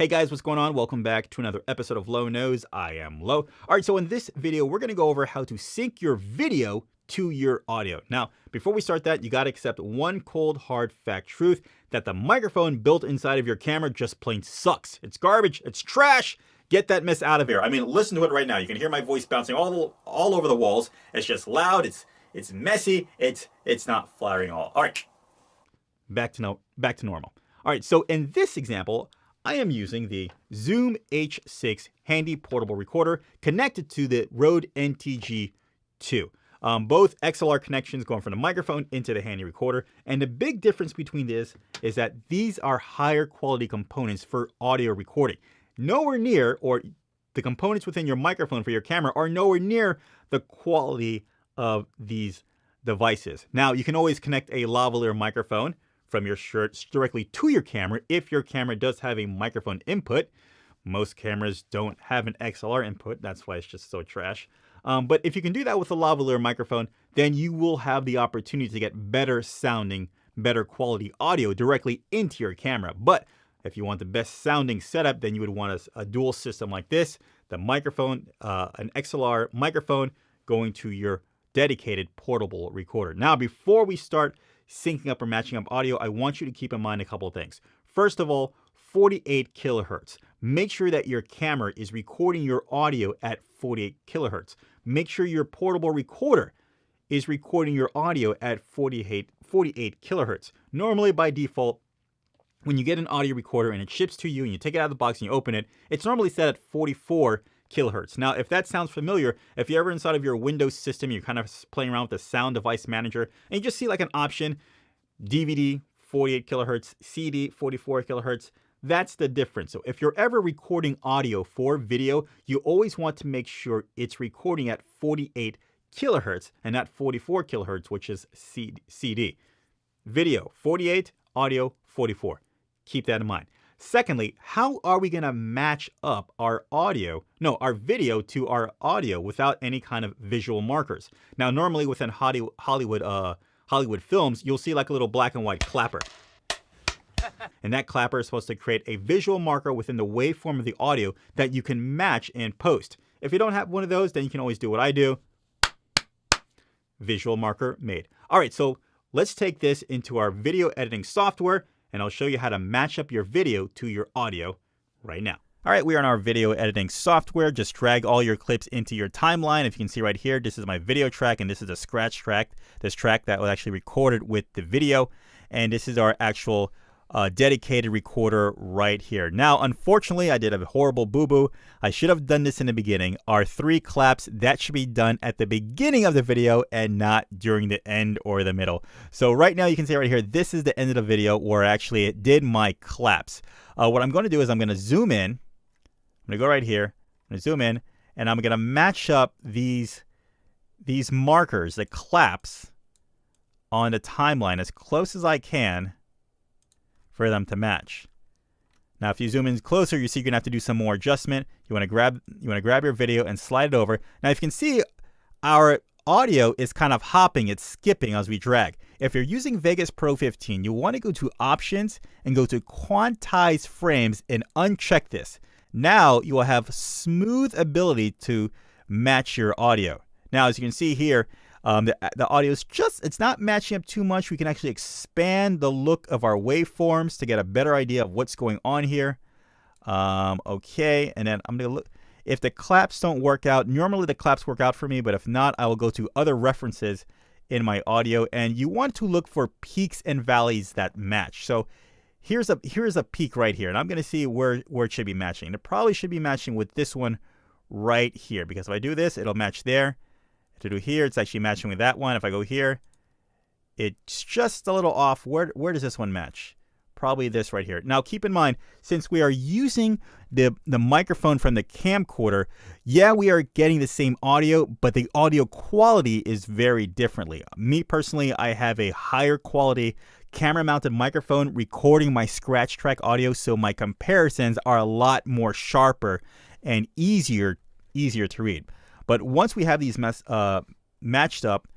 Hey guys, what's going on? Welcome back to another episode of Low Nose. I am Low. All right, so in this video, we're going to go over how to sync your video to your audio. Now, before we start that, you got to accept one cold, hard fact truth that the microphone built inside of your camera just plain sucks. It's garbage. It's trash. Get that mess out of here. I mean, listen to it right now. You can hear my voice bouncing all over the walls. It's just loud. It's messy. It's not flattering at all. All right, back to normal. All right, so in this example, I am using the Zoom H6 handy portable recorder connected to the Rode NTG2. Both XLR connections going from the microphone into the handy recorder. And the big difference between this is that these are higher quality components for audio recording. Nowhere near, or the components within your microphone for your camera are nowhere near the quality of these devices. Now, you can always connect a lavalier microphone from your shirt directly to your camera if your camera does have a microphone input. Most cameras don't have an XLR input. That's why it's just so trash. But if you can do that with a lavalier microphone, then you will have the opportunity to get better sounding, better quality audio directly into your camera. But if you want the best sounding setup, then you would want a dual system like this, the microphone, an XLR microphone going to your dedicated portable recorder. Now, before we start syncing up or matching up audio, I want you to keep in mind a couple of things. First of all, 48 kilohertz. Make sure that your camera is recording your audio at 48 kilohertz. Make sure your portable recorder is recording your audio at 48 kilohertz. Normally, by default, when you get an audio recorder and it ships to you and you take it out of the box and you open it, it's normally set at 44 kilohertz. Now, if that sounds familiar, if you're ever inside of your Windows system, you're kind of playing around with the sound device manager, and you just see like an option, DVD, 48 kilohertz, CD, 44 kilohertz, that's the difference. So if you're ever recording audio for video, you always want to make sure it's recording at 48 kilohertz and not 44 kilohertz, which is CD. Video, 48, audio, 44. Keep that in mind. Secondly, how are we going to match up our video to our audio without any kind of visual markers? Now, normally within Hollywood films, you'll see like a little black and white clapper. And that clapper is supposed to create a visual marker within the waveform of the audio that you can match in post. If you don't have one of those, then you can always do what I do. Visual marker made. All right, so let's take this into our video editing software, and I'll show you how to match up your video to your audio right now. All right, we are in our video editing software. Just drag all your clips into your timeline. If you can see right here, this is my video track, and this is a scratch track. This track that was actually recorded with the video, and this is our actual dedicated recorder right here. Now, unfortunately, I did a horrible boo-boo. I should have done this in the beginning. Our 3 claps, that should be done at the beginning of the video and not during the end or the middle. So right now, you can see right here, this is the end of the video where actually it did my claps. What I'm going to do is I'm going to zoom in. I'm going to go right here. I'm going to zoom in, and I'm going to match up these markers, the claps, on the timeline as close as I can for them to match. Now, if you zoom in closer, you see you're gonna have to do some more adjustment. You want to grab your video and slide it over. Now, if you can see, our audio is kind of hopping, it's skipping as we drag. If you're using Vegas Pro 15, you want to go to Options and go to Quantize Frames and uncheck this. Now you will have smooth ability to match your audio. Now, as you can see here, the audio is it's not matching up too much. We can actually expand the look of our waveforms to get a better idea of what's going on here. Okay, and then I'm going to look. If the claps don't work out, normally the claps work out for me, but if not, I will go to other references in my audio, and you want to look for peaks and valleys that match. So here's a peak right here, and I'm going to see where it should be matching. And it probably should be matching with this one right here, because if I do this, it'll match there. To do here, it's actually matching with that one. If I go here, it's just a little off. Where does this one match? Probably this right here. Now, keep in mind, since we are using the microphone from the camcorder, yeah, we are getting the same audio, but the audio quality is very differently. Me personally, I have a higher quality camera-mounted microphone recording my scratch track audio, so my comparisons are a lot more sharper and easier to read. But once we have these matched up,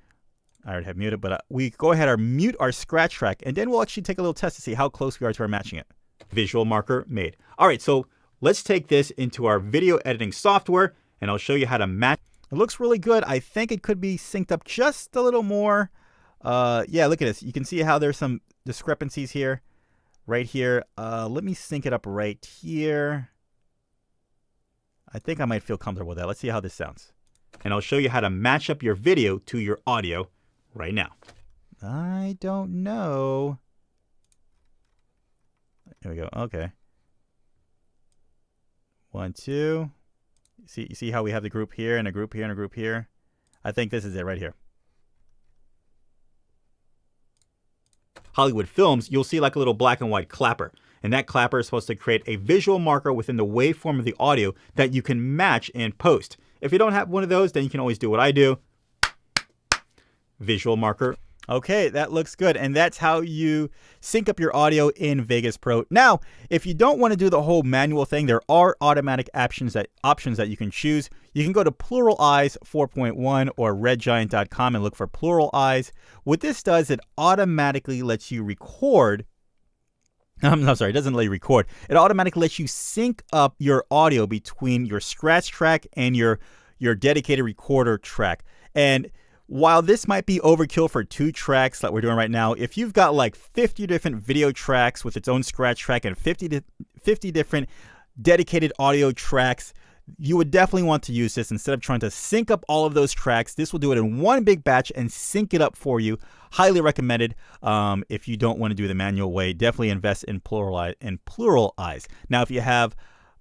I already have muted, but we go ahead and mute our scratch track, and then we'll actually take a little test to see how close we are to our matching it. Visual marker made. All right, so let's take this into our video editing software and I'll show you how to match. It looks really good. I think it could be synced up just a little more. Yeah, look at this. You can see how there's some discrepancies here, right here. Let me sync it up right here. I think I might feel comfortable with that. Let's see how this sounds. And I'll show you how to match up your video to your audio right now. I don't know. Here we go. Okay. 1, 2. You see how we have the group here and a group here and a group here? I think this is it right here. Hollywood films, you'll see like a little black and white clapper. And that clapper is supposed to create a visual marker within the waveform of the audio that you can match in post. If you don't have one of those, then you can always do what I do. Visual marker. Okay, that looks good. And that's how you sync up your audio in Vegas Pro. Now, if you don't want to do the whole manual thing, there are automatic options that you can choose. You can go to Plural Eyes 4.1 or redgiant.com and look for Plural Eyes. What this does, it automatically lets you record. I'm sorry, it doesn't let you record. It automatically lets you sync up your audio between your scratch track and your dedicated recorder track. And while this might be overkill for 2 tracks that we're doing right now, if you've got like 50 different video tracks with its own scratch track and 50 different dedicated audio tracks, you would definitely want to use this instead of trying to sync up all of those tracks. This will do it in one big batch and sync it up for you. Highly recommended. If you don't want to do the manual way, definitely invest in Plural Eyes. Now, if you have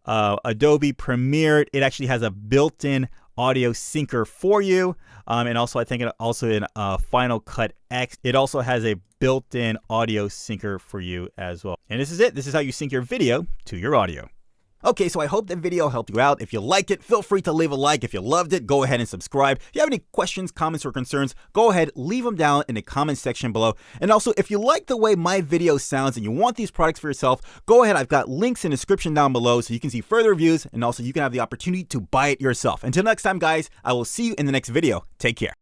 Adobe Premiere, it actually has a built-in audio syncer for you. And also, I think it also in Final Cut X, it also has a built-in audio syncer for you as well. And this is it. This is how you sync your video to your audio. Okay, so I hope that video helped you out. If you liked it, feel free to leave a like. If you loved it, go ahead and subscribe. If you have any questions, comments, or concerns, go ahead, leave them down in the comment section below. And also, if you like the way my video sounds and you want these products for yourself, go ahead. I've got links in the description down below so you can see further reviews and also you can have the opportunity to buy it yourself. Until next time, guys, I will see you in the next video. Take care.